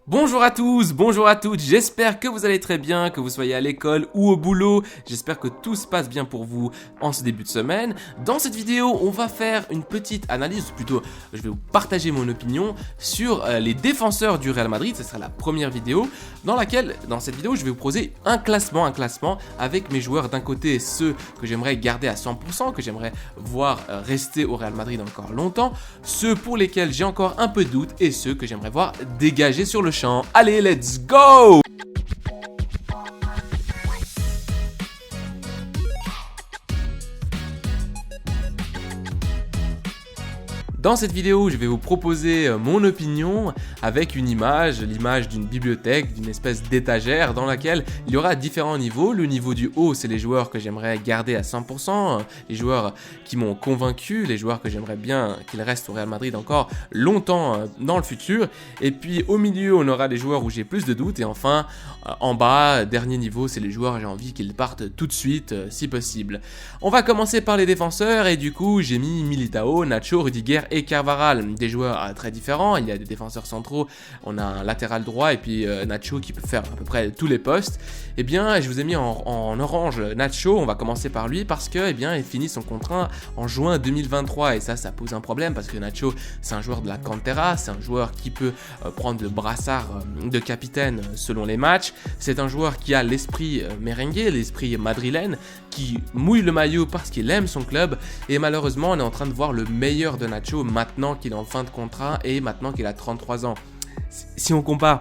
Bonjour à tous, bonjour à toutes, j'espère que vous allez très bien, que vous soyez à l'école ou au boulot, j'espère que tout se passe bien pour vous en ce début de semaine. Dans cette vidéo, on va faire une petite analyse, ou plutôt je vais vous partager mon opinion sur les défenseurs du Real Madrid. Ce sera la première vidéo dans cette vidéo, je vais vous proposer un classement avec mes joueurs d'un côté, ceux que j'aimerais garder à 100%, que j'aimerais voir rester au Real Madrid encore longtemps, ceux pour lesquels j'ai encore un peu de doute et ceux que j'aimerais voir dégager sur le champ. Allez, let's go! Dans cette vidéo, je vais vous proposer mon opinion avec une image, l'image d'une bibliothèque, d'une espèce d'étagère dans laquelle il y aura différents niveaux. Le niveau du haut, c'est les joueurs que j'aimerais garder à 100%, les joueurs qui m'ont convaincu, les joueurs que j'aimerais bien qu'ils restent au Real Madrid encore longtemps dans le futur. Et puis au milieu, on aura les joueurs où j'ai plus de doutes. Et enfin, en bas, dernier niveau, c'est les joueurs j'ai envie qu'ils partent tout de suite, si possible. On va commencer par les défenseurs et du coup, j'ai mis Militao, Nacho, Rudiger et Carvajal, des joueurs très différents. Il y a des défenseurs centraux, on a un latéral droit et puis Nacho qui peut faire à peu près tous les postes. Et bien, je vous ai mis en orange Nacho. On va commencer par lui parce que, il finit son contrat en juin 2023 et ça pose un problème parce que Nacho, c'est un joueur de la Cantera, c'est un joueur qui peut prendre le brassard de capitaine selon les matchs. C'est un joueur qui a l'esprit merengue, l'esprit madrilène, qui mouille le maillot parce qu'il aime son club et malheureusement, on est en train de voir le meilleur de Nacho maintenant qu'il est en fin de contrat et maintenant qu'il a 33 ans. Si on compare,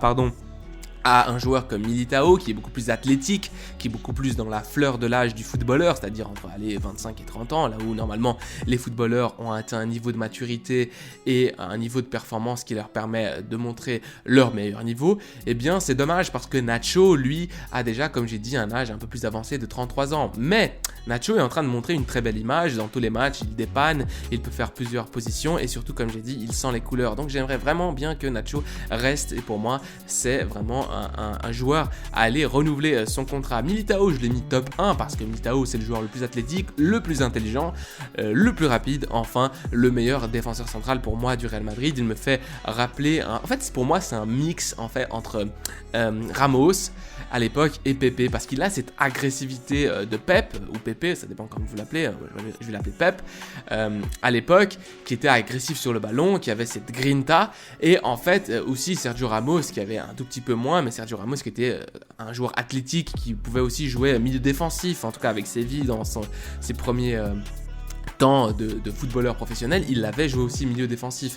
à un joueur comme Militao qui est beaucoup plus athlétique, qui est beaucoup plus dans la fleur de l'âge du footballeur, c'est-à-dire entre 25 et 30 ans, là où normalement les footballeurs ont atteint un niveau de maturité et un niveau de performance qui leur permet de montrer leur meilleur niveau, eh bien c'est dommage parce que Nacho, lui, a déjà, comme j'ai dit, un âge un peu plus avancé de 33 ans. Mais Nacho est en train de montrer une très belle image dans tous les matchs, il dépanne, il peut faire plusieurs positions et surtout, comme j'ai dit, il sent les couleurs. Donc j'aimerais vraiment bien que Nacho reste et pour moi, c'est vraiment un joueur à aller renouveler son contrat. Militao, je l'ai mis top 1 parce que Militao, c'est le joueur le plus athlétique, le plus intelligent, le plus rapide, enfin, le meilleur défenseur central pour moi du Real Madrid. Il me fait rappeler, en fait, pour moi, c'est un mix en fait entre Ramos à l'époque et Pepe parce qu'il a cette agressivité de Pep ou Pepe, ça dépend comment vous l'appelez, je vais l'appeler Pep, à l'époque, qui était agressif sur le ballon, qui avait cette grinta et en fait aussi Sergio Ramos qui avait un tout petit peu moins, mais Sergio Ramos qui était un joueur athlétique qui pouvait aussi jouer milieu défensif, en tout cas avec Séville dans ses premiers temps de footballeur professionnel, il avait joué aussi milieu défensif.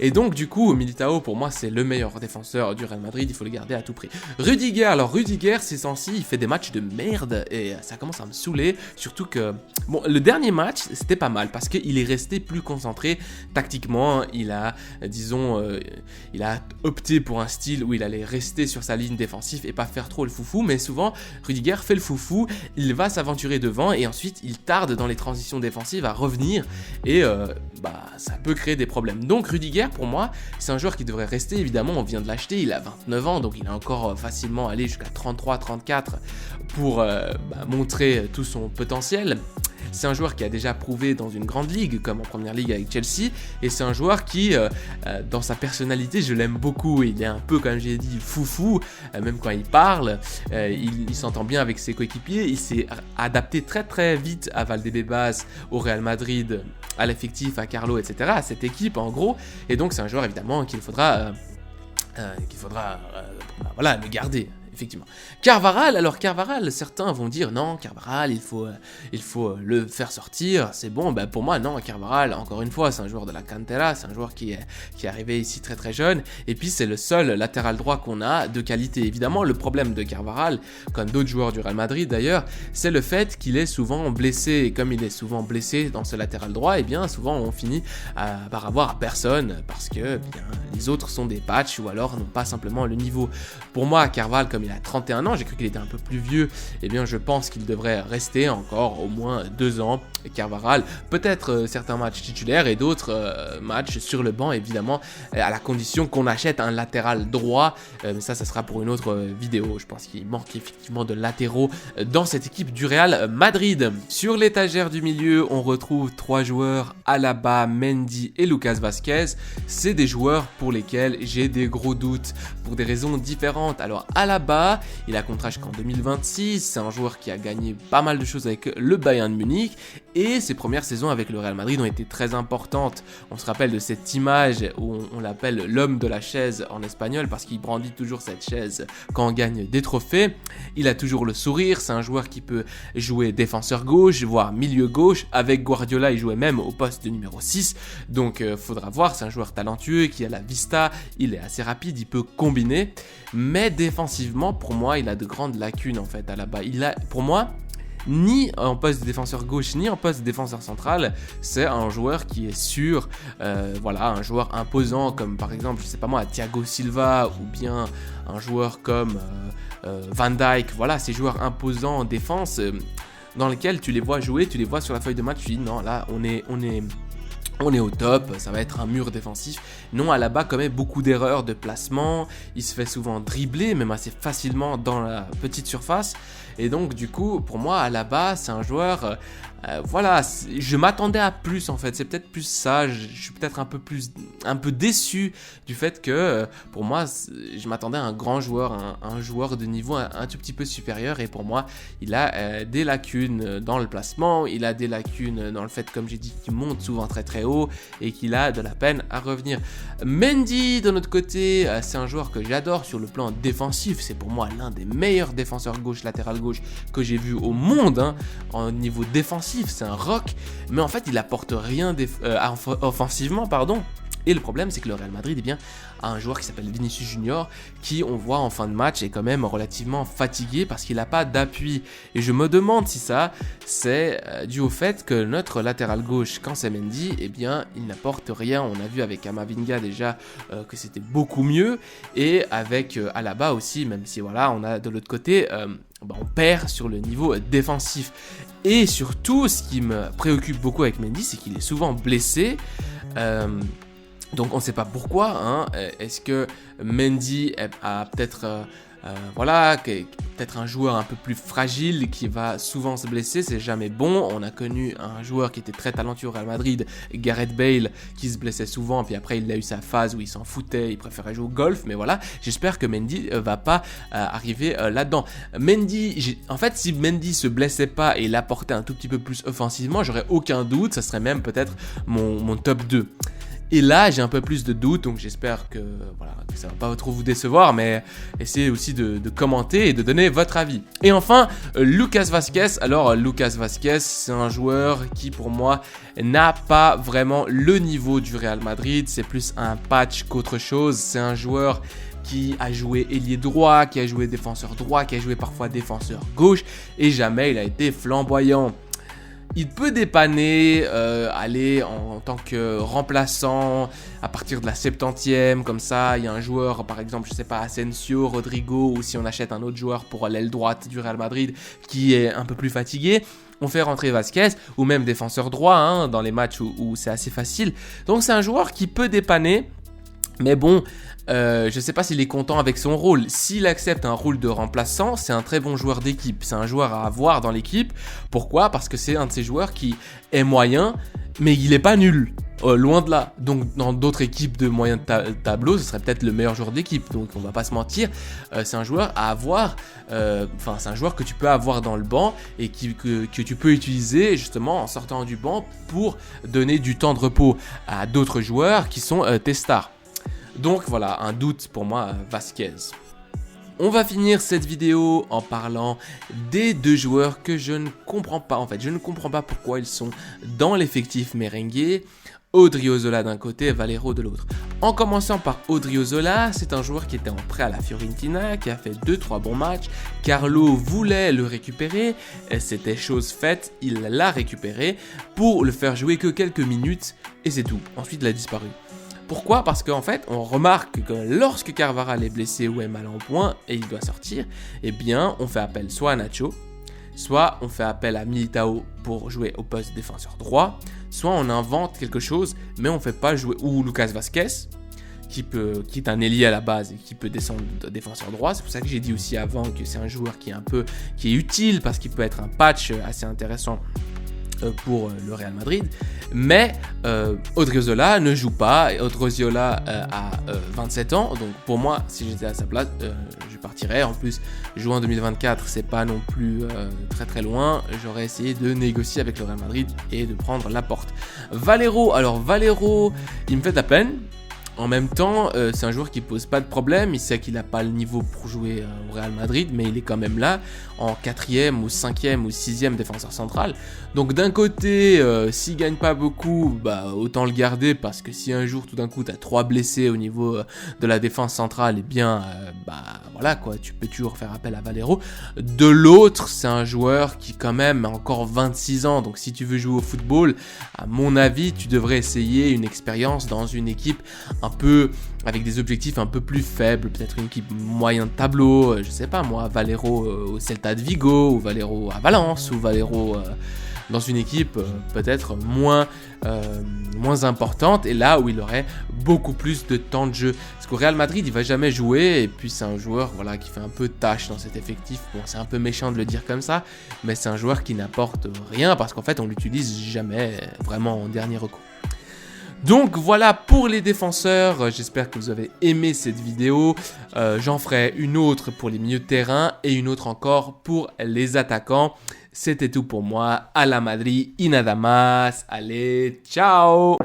Et donc du coup, Militao pour moi c'est le meilleur défenseur du Real Madrid, il faut le garder à tout prix. Rudiger, alors Rudiger ces temps-ci il fait des matchs de merde et ça commence à me saouler, surtout que bon, le dernier match c'était pas mal parce qu'il est resté plus concentré tactiquement, il a il a opté pour un style où il allait rester sur sa ligne défensive et pas faire trop le foufou, mais souvent Rudiger fait le foufou, il va s'aventurer devant et ensuite il tarde dans les transitions défensives à revenir et ça peut créer des problèmes. Donc Rudiger pour moi c'est un joueur qui devrait rester, évidemment on vient de l'acheter, il a 29 ans donc il a encore facilement allé jusqu'à 33-34 pour montrer tout son potentiel. C'est un joueur qui a déjà prouvé dans une grande ligue, comme en première ligue avec Chelsea, et c'est un joueur qui, dans sa personnalité, je l'aime beaucoup. Il est un peu, comme j'ai dit, foufou, même quand il parle, il s'entend bien avec ses coéquipiers, il s'est adapté très très vite à Valdebebas, au Real Madrid, à l'effectif, à Carlo, etc., à cette équipe en gros, et donc c'est un joueur évidemment qu'il faudra le garder. Effectivement. Carvajal, alors Carvajal, certains vont dire non, Carvajal, il faut le faire sortir, c'est bon, pour moi non, Carvajal, encore une fois, c'est un joueur de la Cantera, c'est un joueur qui est arrivé ici très très jeune, et puis c'est le seul latéral droit qu'on a de qualité. Évidemment, le problème de Carvajal, comme d'autres joueurs du Real Madrid d'ailleurs, c'est le fait qu'il est souvent blessé, et comme il est souvent blessé dans ce latéral droit, et bien souvent on finit par avoir personne, parce que les autres sont des patchs, ou alors n'ont pas simplement le niveau. Pour moi, Carvajal, comme comme il a 31 ans, j'ai cru qu'il était un peu plus vieux, eh bien je pense qu'il devrait rester encore au moins 2 ans. Carvajal, peut-être certains matchs titulaires et d'autres matchs sur le banc, évidemment, à la condition qu'on achète un latéral droit, mais ça sera pour une autre vidéo. Je pense qu'il manque effectivement de latéraux dans cette équipe du Real Madrid. Sur l'étagère du milieu, on retrouve 3 joueurs, Alaba, Mendy et Lucas Vázquez. C'est des joueurs pour lesquels j'ai des gros doutes, pour des raisons différentes. Alors Alaba, il a contrat jusqu'en 2026, c'est un joueur qui a gagné pas mal de choses avec le Bayern de Munich, et ses premières saisons avec le Real Madrid ont été très importantes. On se rappelle de cette image où on l'appelle l'homme de la chaise en espagnol parce qu'il brandit toujours cette chaise quand on gagne des trophées. Il a toujours le sourire, c'est un joueur qui peut jouer défenseur gauche, voire milieu gauche. Avec Guardiola, il jouait même au poste de numéro 6, donc faudra voir, c'est un joueur talentueux qui a la vista, il est assez rapide, il peut combiner, mais défensivement, pour moi, il a de grandes lacunes en fait. Alaba, pour moi, ni en poste de défenseur gauche, ni en poste de défenseur central, c'est un joueur qui est sûr, voilà, un joueur imposant comme par exemple, je sais pas moi, Thiago Silva ou bien un joueur comme Van Dijk, voilà, ces joueurs imposants en défense dans lesquels tu les vois jouer, tu les vois sur la feuille de match, tu dis non, là on est au top, ça va être un mur défensif. Non, Alaba commet beaucoup d'erreurs de placement, il se fait souvent dribbler, même assez facilement dans la petite surface. Et donc du coup, pour moi, Alaba, c'est un joueur... voilà, je m'attendais à plus en fait, c'est peut-être plus ça, je suis peut-être un peu déçu du fait que pour moi, je m'attendais à un grand joueur, un joueur de niveau un tout petit peu supérieur, et pour moi, il a des lacunes dans le placement, il a des lacunes dans le fait, comme j'ai dit, qu'il monte souvent très très haut et qu'il a de la peine à revenir. Mendy, de notre côté, c'est un joueur que j'adore sur le plan défensif, c'est pour moi l'un des meilleurs défenseurs gauche, latéral gauche que j'ai vu au monde, hein, en niveau défensif. C'est un rock, mais en fait il apporte rien offensivement, pardon. Et le problème, c'est que le Real Madrid, eh bien, a un joueur qui s'appelle Vinicius Junior, qui on voit en fin de match est quand même relativement fatigué parce qu'il n'a pas d'appui. Et je me demande si ça, c'est dû au fait que notre latéral gauche, quand c'est Mendy, eh bien, il n'apporte rien. On a vu avec Camavinga déjà que c'était beaucoup mieux, et avec Alaba aussi, même si voilà, on a de l'autre côté, on perd sur le niveau défensif. Et surtout, ce qui me préoccupe beaucoup avec Mendy, c'est qu'il est souvent blessé. Donc on ne sait pas pourquoi, hein. Est-ce que Mendy a peut-être peut-être un joueur un peu plus fragile qui va souvent se blesser, c'est jamais bon. On a connu un joueur qui était très talentueux au Real Madrid, Gareth Bale, qui se blessait souvent, puis après il a eu sa phase où il s'en foutait, il préférait jouer au golf, mais voilà, j'espère que Mendy va pas arriver là-dedans. Mendy, en fait, si Mendy se blessait pas et l'apportait un tout petit peu plus offensivement, j'aurais aucun doute, ça serait même peut-être mon top 2. Et là, j'ai un peu plus de doutes, donc j'espère que ça va pas trop vous décevoir, mais essayez aussi de commenter et de donner votre avis. Et enfin, Lucas Vázquez. Alors, Lucas Vázquez, c'est un joueur qui, pour moi, n'a pas vraiment le niveau du Real Madrid. C'est plus un patch qu'autre chose. C'est un joueur qui a joué ailier droit, qui a joué défenseur droit, qui a joué parfois défenseur gauche, et jamais il a été flamboyant. Il peut dépanner, aller en tant que remplaçant à partir de la 70e, comme ça, il y a un joueur, par exemple, je sais pas, Asensio, Rodrigo, ou si on achète un autre joueur pour l'aile droite du Real Madrid qui est un peu plus fatigué, on fait rentrer Vázquez, ou même défenseur droit, hein, dans les matchs où c'est assez facile. Donc c'est un joueur qui peut dépanner, mais bon, je sais pas s'il est content avec son rôle. S'il accepte un rôle de remplaçant, c'est un très bon joueur d'équipe. C'est un joueur à avoir dans l'équipe. Pourquoi ? Parce que c'est un de ces joueurs qui est moyen, mais il est pas nul. Loin de là. Donc dans d'autres équipes de moyen tableau, ce serait peut-être le meilleur joueur d'équipe. Donc on va pas se mentir, c'est un joueur à avoir. C'est un joueur que tu peux avoir dans le banc et que tu peux utiliser justement en sortant du banc pour donner du temps de repos à d'autres joueurs qui sont tes stars. Donc voilà, un doute pour moi, Vázquez. On va finir cette vidéo en parlant des deux joueurs que je ne comprends pas. En fait, je ne comprends pas pourquoi ils sont dans l'effectif merengue. Odriozola d'un côté, Valero de l'autre. En commençant par Odriozola, c'est un joueur qui était en prêt à la Fiorentina, qui a fait 2-3 bons matchs. Carlo voulait le récupérer, et c'était chose faite, il l'a récupéré pour le faire jouer que quelques minutes, et c'est tout. Ensuite, il a disparu. Pourquoi? Parce qu'en fait, on remarque que lorsque Carvajal est blessé ou est mal en point et il doit sortir, eh bien, on fait appel soit à Nacho, soit on fait appel à Militao pour jouer au poste défenseur droit, soit on invente quelque chose, mais on ne fait pas jouer ou Lucas Vazquez, qui est un ailier à la base et qui peut descendre défenseur droit. C'est pour ça que j'ai dit aussi avant que c'est un joueur qui est utile parce qu'il peut être un patch assez intéressant pour le Real Madrid, mais Odriozola ne joue pas, et Odriozola a 27 ans, donc pour moi, si j'étais à sa place, je partirais. En plus, jouer en 2024, c'est pas non plus très très loin. J'aurais essayé de négocier avec le Real Madrid et de prendre Laporte. Valero, il me fait de la peine. En même temps, c'est un joueur qui pose pas de problème, il sait qu'il n'a pas le niveau pour jouer au Real Madrid, mais il est quand même là, en 4e ou 5e ou 6e défenseur central. Donc d'un côté, s'il gagne pas beaucoup, autant le garder, parce que si un jour tout d'un coup tu as 3 blessés au niveau de la défense centrale, eh bien, voilà quoi, tu peux toujours faire appel à Valero. De l'autre, c'est un joueur qui quand même a encore 26 ans, donc si tu veux jouer au football, à mon avis, tu devrais essayer une expérience dans une équipe un peu avec des objectifs un peu plus faibles, peut-être une équipe moyen de tableau, je sais pas moi, Valero au Celta de Vigo, ou Valero à Valence, ou Valero dans une équipe peut-être moins importante, et là où il aurait beaucoup plus de temps de jeu. Parce qu'au Real Madrid, il va jamais jouer, et puis c'est un joueur qui fait un peu tâche dans cet effectif. Bon, c'est un peu méchant de le dire comme ça, mais c'est un joueur qui n'apporte rien, parce qu'en fait, on l'utilise jamais vraiment en dernier recours. Donc voilà pour les défenseurs, j'espère que vous avez aimé cette vidéo, j'en ferai une autre pour les milieux de terrain et une autre encore pour les attaquants. C'était tout pour moi, à la Madrid y nada más, allez, ciao!